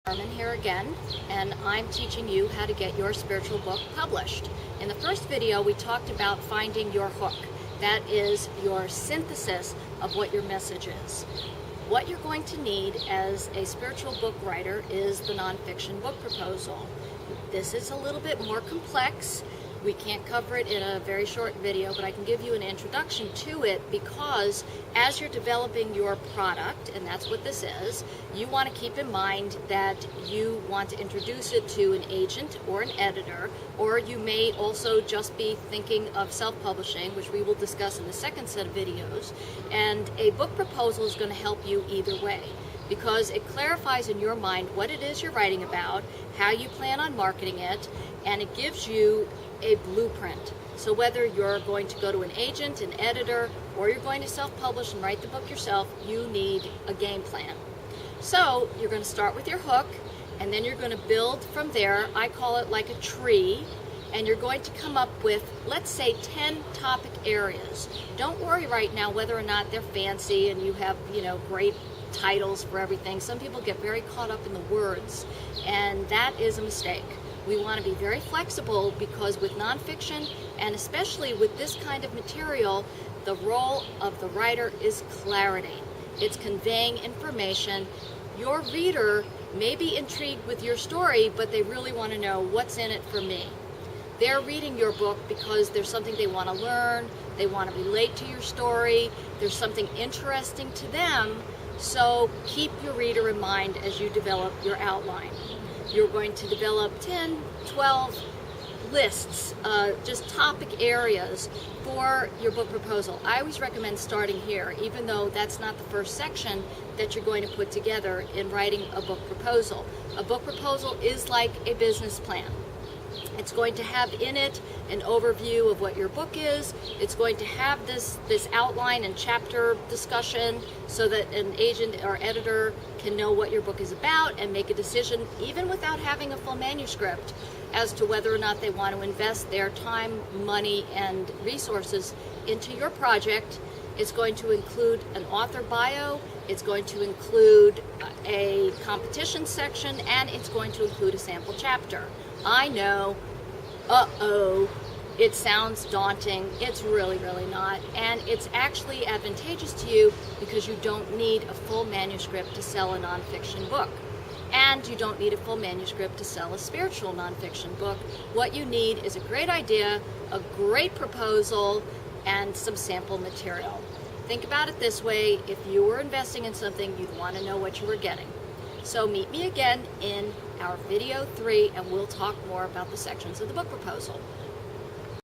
Herman here again, and I'm teaching you how to get your spiritual book published. In the first video, we talked about finding your hook. That is your synthesis of what your message is. What you're going to need as a spiritual book writer is the nonfiction book proposal. This is a little bit more complex. We can't cover it in a very short video, but I can give you an introduction to it because as you're developing your product, and that's what this is, you want to keep in mind that you want to introduce it to an agent or an editor, or you may also just be thinking of self-publishing, which we will discuss in the second set of videos. And a book proposal is going to help you either way, because it clarifies in your mind what it is you're writing about, how you plan on marketing it, and it gives you a blueprint. So whether you're going to go to an agent, an editor, or you're going to self-publish and write the book yourself, you need a game plan. So you're going to start with your hook, and then you're going to build from there. I call it like a tree, and you're going to come up with, let's say, 10 topic areas. Don't worry right now whether or not they're fancy and you have, great titles for everything. Some people get very caught up in the words, and that is a mistake. We want to be very flexible because with nonfiction, and especially with this kind of material, the role of the writer is clarity. It's conveying information. Your reader may be intrigued with your story, but they really want to know what's in it for me. They're reading your book because there's something they want to learn, they want to relate to your story, there's something interesting to them, so keep your reader in mind as you develop your outline. You're going to develop 10, 12 lists, just topic areas for your book proposal. I always recommend starting here, even though that's not the first section that you're going to put together in writing a book proposal. A book proposal is like a business plan. It's going to have in it an overview of what your book is. It's going to have this outline and chapter discussion so that an agent or editor can know what your book is about and make a decision, even without having a full manuscript, as to whether or not they want to invest their time, money, and resources into your project. It's going to include an author bio, it's going to include a competition section, and it's going to include a sample chapter. I know, it sounds daunting. It's really, really not. And it's actually advantageous to you because you don't need a full manuscript to sell a nonfiction book. And you don't need a full manuscript to sell a spiritual nonfiction book. What you need is a great idea, a great proposal, and some sample material. Think about it this way: if you were investing in something, you'd want to know what you were getting. So meet me again in our video 3, and we'll talk more about the sections of the book proposal.